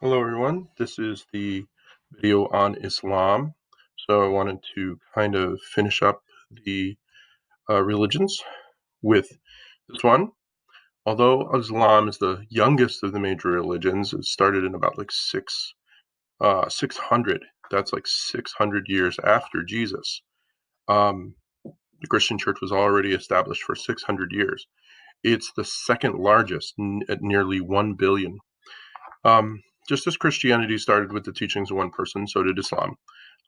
Hello, everyone. This is the video on Islam. So I wanted to kind of finish up the religions with this one. Although Islam is the youngest of the major religions, it started in about like 600. That's like 600 years after Jesus. Um, the Christian church was already established for 600 years. It's the second largest at nearly 1 billion. Just as Christianity started with the teachings of one person, so did Islam.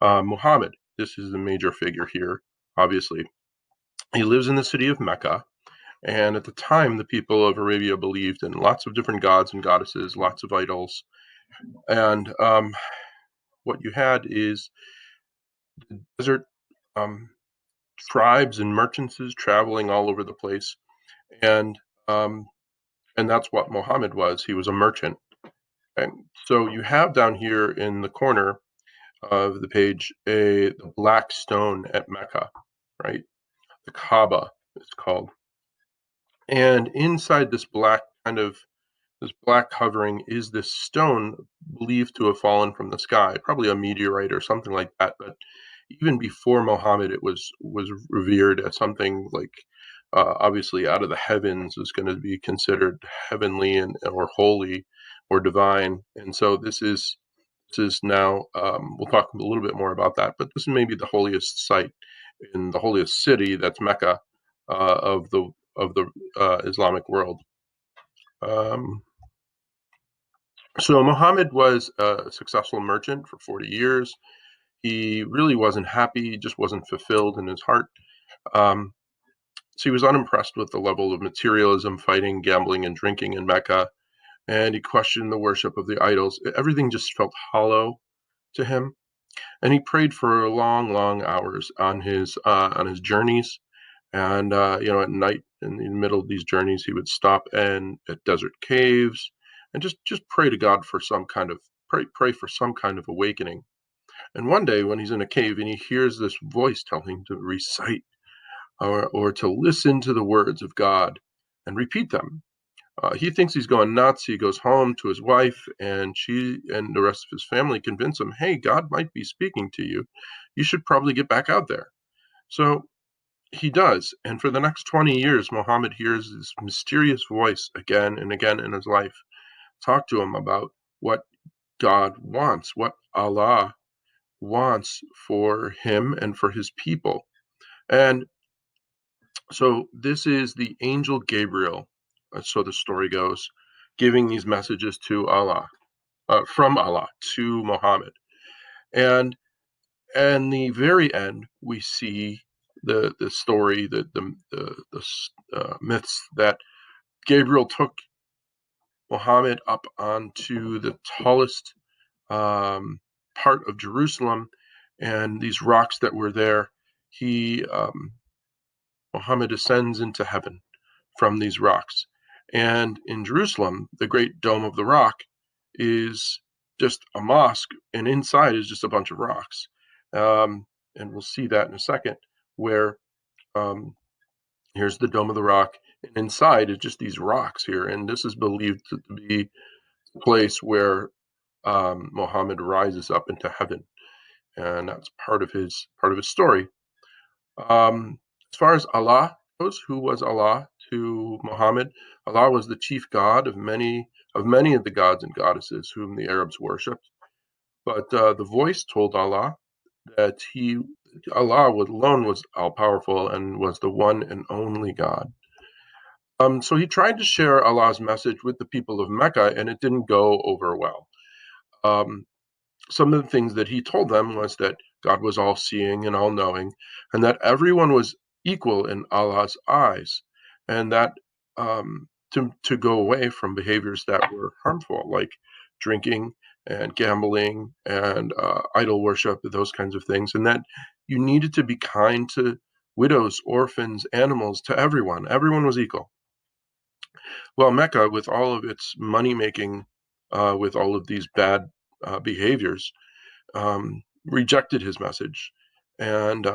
Muhammad, this is the major figure here, obviously. He lives in the city of Mecca, and at the time, the people of Arabia believed in lots of different gods and goddesses, lots of idols. And what you had is desert um, tribes and merchants traveling all over the place. And um, and that's what Muhammad was. He was a merchant. And so you have down here in the corner of the page the black stone at Mecca, right? The Kaaba it's called. And inside this black covering is this stone believed to have fallen from the sky, probably a meteorite or something like that. But even before Muhammad, it was revered as something like obviously out of the heavens is going to be considered heavenly and or holy or divine. And so this is now, we'll talk a little bit more about that, but this is maybe the holiest site in the holiest city, that's Mecca, of the Islamic world. Um, so Muhammad was a successful merchant for 40 years. He really wasn't happy, he just wasn't fulfilled in his heart. Um, so he was unimpressed with the level of materialism, fighting, gambling, and drinking in Mecca, and he questioned the worship of the idols. Everything just felt hollow to him. And he prayed for long, long hours on his journeys. And at night, in the middle of these journeys, he would stop and at desert caves, and just pray to God for some kind of pray for some kind of awakening. And one day, when he's in a cave and he hears this voice telling him to recite or to listen to the words of God and repeat them, he thinks he's going nuts. He goes home to his wife, and she and the rest of his family convince him, "Hey, God might be speaking to you. You should probably get back out there." So he does, and for the next 20 years, Muhammad hears this mysterious voice again and again in his life talk to him about what God wants, what Allah wants for him and for his people. And so this is the angel Gabriel, so the story goes, giving these messages to Allah, from Allah to Muhammad. And and the very end, we see the story, the myths that Gabriel took Muhammad up onto the tallest um, part of Jerusalem, and these rocks that were there, he Muhammad ascends into heaven from these rocks. And in Jerusalem, the great Dome of the Rock is just a mosque, and inside is just a bunch of rocks. And we'll see that in a second, where um, here's the Dome of the Rock, and inside is just these rocks here. And this is believed to be the place where Muhammad rises up into heaven, and that's part of his story. As far as Allah goes, who was Allah to Muhammad? Allah was the chief god of many of the gods and goddesses whom the Arabs worshipped. But the voice told Allah that Allah alone was all powerful and was the one and only God. So he tried to share Allah's message with the people of Mecca, and it didn't go over well. Um, some of the things that he told them was that God was all seeing and all knowing, and that everyone was equal in Allah's eyes, and that to go away from behaviors that were harmful, like drinking and gambling and idol worship, those kinds of things, and that you needed to be kind to widows, orphans, animals, to everyone. Everyone was equal. Well, Mecca, with all of its money making, with all of these bad behaviors, rejected his message, and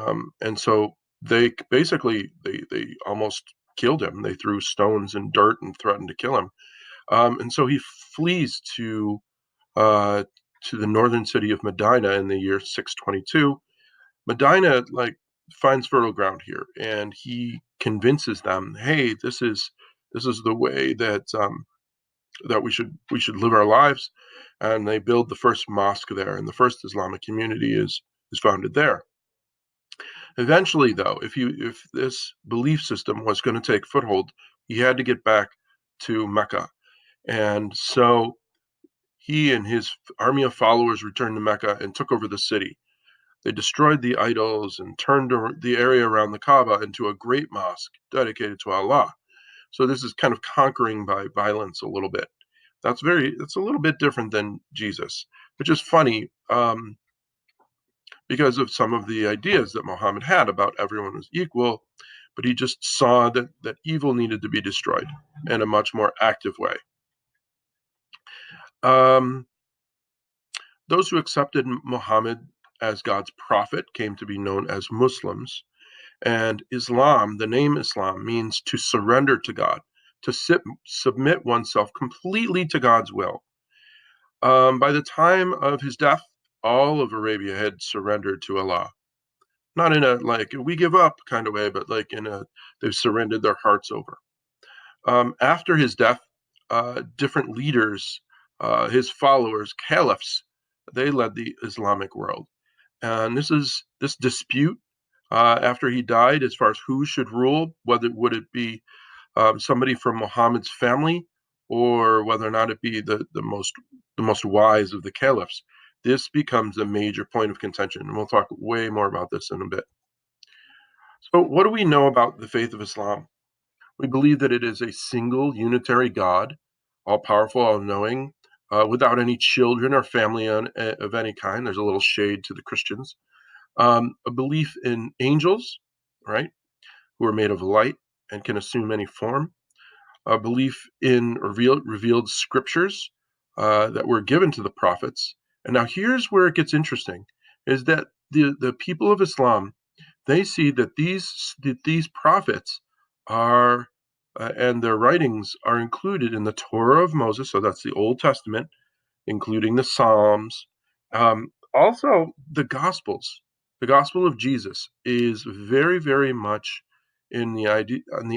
so they almost killed him. They threw stones and dirt and threatened to kill him. And so he flees to uh, to the northern city of Medina in the year 622. Medina finds fertile ground here, and he convinces them, "Hey, this is the way that we should live our lives." And they build the first mosque there, and the first Islamic community is founded there. Eventually, though, if this belief system was going to take foothold, he had to get back to Mecca, and so he and his army of followers returned to Mecca and took over the city. They destroyed the idols and turned the area around the Kaaba into a great mosque dedicated to Allah. So this is kind of conquering by violence a little bit. That's a little bit different than Jesus, which is funny, because of some of the ideas that Muhammad had about everyone was equal, but he just saw that evil needed to be destroyed in a much more active way. Um, those who accepted Muhammad as God's prophet came to be known as Muslims. And Islam, the name Islam, means to surrender to God, to submit oneself completely to God's will. By the time of his death, all of Arabia had surrendered to Allah. Not in a like we give up kind of way, but like in a they've surrendered their hearts over. After his death, different leaders, his followers, caliphs, they led the Islamic world. And this dispute after he died, as far as who should rule, whether would it be somebody from Muhammad's family, or whether or not it be the most wise of the caliphs. This becomes a major point of contention, and we'll talk way more about this in a bit. So, what do we know about the faith of Islam? We believe that it is a single unitary God, all powerful, all knowing, without any children or family of any kind. There's a little shade to the Christians. A belief in angels, right, who are made of light and can assume any form. A belief in revealed scriptures that were given to the prophets. And now here's where it gets interesting: is that the people of Islam, they see that these prophets are and their writings are included in the Torah of Moses, so that's the Old Testament, including the Psalms. Also, the Gospels. The Gospel of Jesus is very, very much in the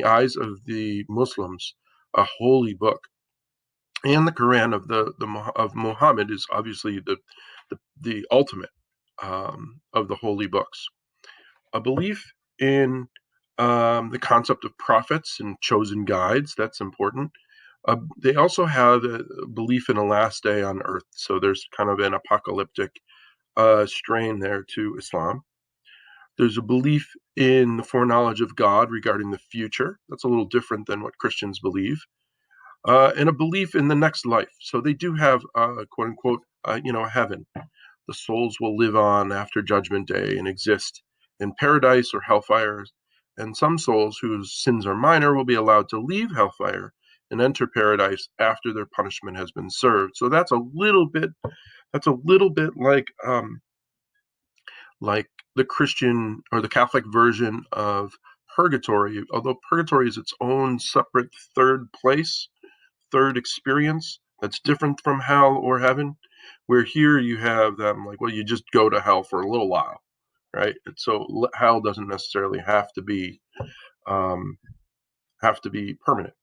eyes of the Muslims a holy book, and the Quran of Muhammad is obviously the ultimate of the holy books. A belief in the concept of prophets and chosen guides, that's important. They also have a belief in a last day on earth. So there's kind of an apocalyptic strain there to Islam. There's a belief in the foreknowledge of God regarding the future. That's a little different than what Christians believe. And a belief in the next life. So they do have, quote unquote, heaven. The souls will live on after Judgment Day and exist in paradise or hellfire. And some souls whose sins are minor will be allowed to leave hellfire and enter paradise after their punishment has been served. So that's a little bit like the Christian or the Catholic version of purgatory, although purgatory is its own separate third place, third experience that's different from hell or heaven. Where here you have them like, well, you just go to hell for a little while, right? And so hell doesn't necessarily um, have to be permanent.